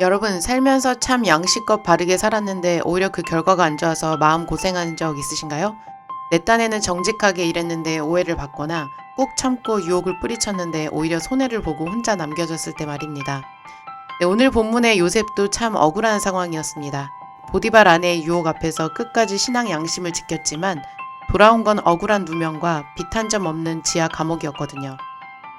여러분, 살면서 참 양식껏 바르게 살았는데 오히려 그 결과가 안 좋아서 마음 고생한 적 있으신가요? 내 딴에는 정직하게 일했는데 오해를 받거나 꾹 참고 유혹을 뿌리쳤는데 오히려 손해를 보고 혼자 남겨졌을 때 말입니다. 네, 오늘 본문의 요셉도 참 억울한 상황이었습니다. 보디발 아내의 유혹 앞에서 끝까지 신앙 양심을 지켰지만 돌아온 건 억울한 누명과 빛 한 점 없는 지하 감옥이었거든요.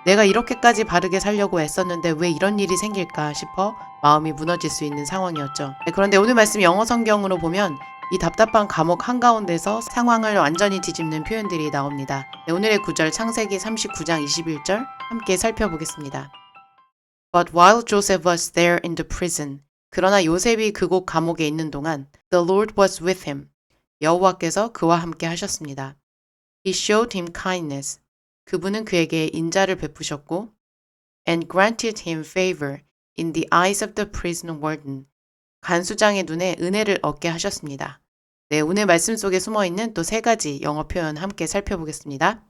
내가 이렇게까지 바르게 살려고 애썼는데 왜 이런 일이 생길까 싶어 마음이 무너질 수 있는 상황이었죠. 네, 그런데 오늘 말씀 영어 성경으로 보면 이 답답한 감옥 한가운데서 상황을 완전히 뒤집는 표현들이 나옵니다. 네, 오늘의 구절 창세기 39장 21절 함께 살펴보겠습니다. But while Joseph was there in the prison, 그러나 요셉이 그곳 감옥에 있는 동안 The Lord was with him. 여호와께서 그와 함께 하셨습니다. He showed him kindness. 그분은 그에게 인자를 베푸셨고 and granted him favor in the eyes of the prison warden. 간수장의 눈에 은혜를 얻게 하셨습니다. 네, 오늘 말씀 속에 숨어있는 또 세 가지 영어 표현 함께 살펴보겠습니다.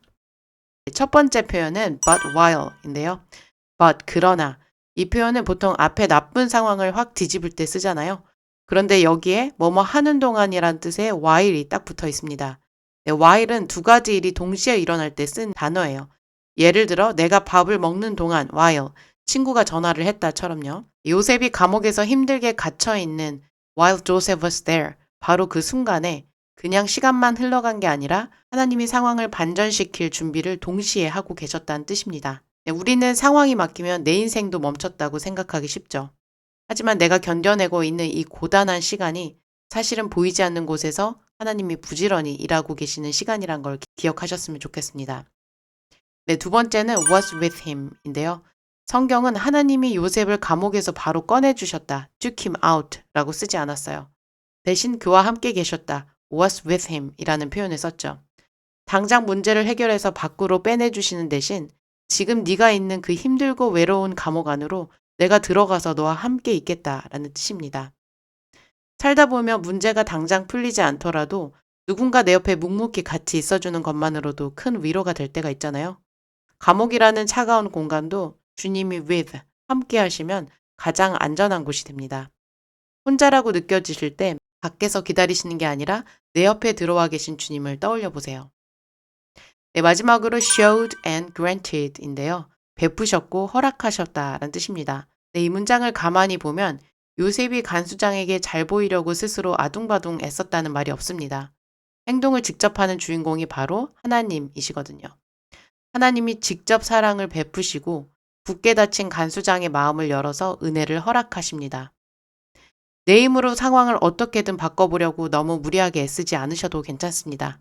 첫 번째 표현은 but while인데요. but 그러나 이 표현은 보통 앞에 나쁜 상황을 확 뒤집을 때 쓰잖아요. 그런데 여기에 뭐뭐 하는 동안이란 뜻의 while이 딱 붙어 있습니다. 네, while은 두 가지 일이 동시에 일어날 때 쓴 단어예요. 예를 들어 내가 밥을 먹는 동안 while 친구가 전화를 했다처럼요. 요셉이 감옥에서 힘들게 갇혀있는 while Joseph was there 바로 그 순간에 그냥 시간만 흘러간 게 아니라 하나님이 상황을 반전시킬 준비를 동시에 하고 계셨다는 뜻입니다. 네, 우리는 상황이 맡기면 내 인생도 멈췄다고 생각하기 쉽죠. 하지만 내가 견뎌내고 있는 이 고단한 시간이 사실은 보이지 않는 곳에서 하나님이 부지런히 일하고 계시는 시간이란 걸 기억하셨으면 좋겠습니다. 네, 두 번째는 was with him인데요. 성경은 하나님이 요셉을 감옥에서 바로 꺼내주셨다, took him out 라고 쓰지 않았어요. 대신 그와 함께 계셨다, was with him 이라는 표현을 썼죠. 당장 문제를 해결해서 밖으로 빼내주시는 대신 지금 네가 있는 그 힘들고 외로운 감옥 안으로 내가 들어가서 너와 함께 있겠다라는 뜻입니다. 살다 보면 문제가 당장 풀리지 않더라도 누군가 내 옆에 묵묵히 같이 있어주는 것만으로도 큰 위로가 될 때가 있잖아요. 감옥이라는 차가운 공간도 주님이 with, 함께 하시면 가장 안전한 곳이 됩니다. 혼자라고 느껴지실 때 밖에서 기다리시는 게 아니라 내 옆에 들어와 계신 주님을 떠올려 보세요. 네, 마지막으로 showed and granted인데요. 베푸셨고 허락하셨다라는 뜻입니다. 네, 이 문장을 가만히 보면 요셉이 간수장에게 잘 보이려고 스스로 아둥바둥 애썼다는 말이 없습니다. 행동을 직접 하는 주인공이 바로 하나님이시거든요. 하나님이 직접 사랑을 베푸시고 굳게 닫힌 간수장의 마음을 열어서 은혜를 허락하십니다. 내 힘으로 상황을 어떻게든 바꿔보려고 너무 무리하게 애쓰지 않으셔도 괜찮습니다.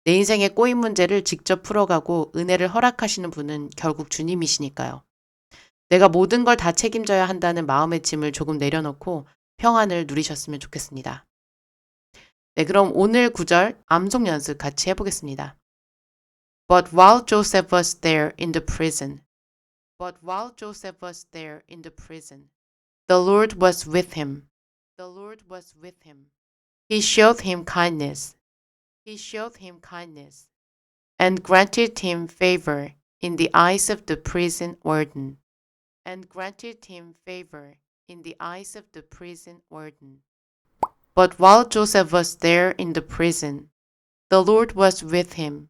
내 인생의 꼬인 문제를 직접 풀어가고 은혜를 허락하시는 분은 결국 주님이시니까요. 내가 모든 걸 다 책임져야 한다는 마음의 짐을 조금 내려놓고 평안을 누리셨으면 좋겠습니다. 네, 그럼 오늘 구절 암송 연습 같이 해보겠습니다. But while Joseph was there in the prison, but while Joseph was there in the prison, the Lord was with him. The Lord was with him. He showed him kindness. He showed him kindness and granted him favor in the eyes of the prison warden. And granted him favor in the eyes of the prison warden. But while Joseph was there in the prison, the Lord was with him.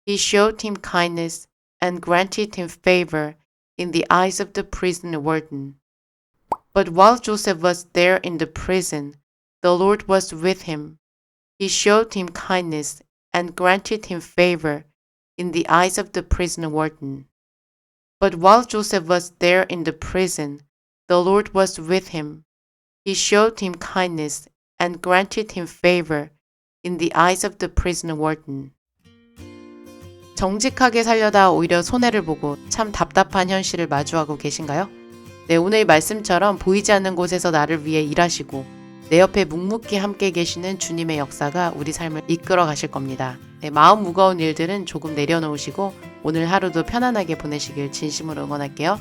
He showed him kindness and granted him favor in the eyes of the prison warden. But while Joseph was there in the prison, the Lord was with him. He showed him kindness and granted him favor in the eyes of the prison warden. But while Joseph was there in the prison, the Lord was with him. He showed him kindness and granted him favor in the eyes of the prison warden. 정직하게 살려다 오히려 손해를 보고 참 답답한 현실을 마주하고 계신가요? 네, 오늘 말씀처럼 보이지 않는 곳에서 나를 위해 일하시고 내 옆에 묵묵히 함께 계시는 주님의 역사가 우리 삶을 이끌어 가실 겁니다. 네, 마음 무거운 일들은 조금 내려놓으시고 오늘 하루도 편안하게 보내시길 진심으로 응원할게요.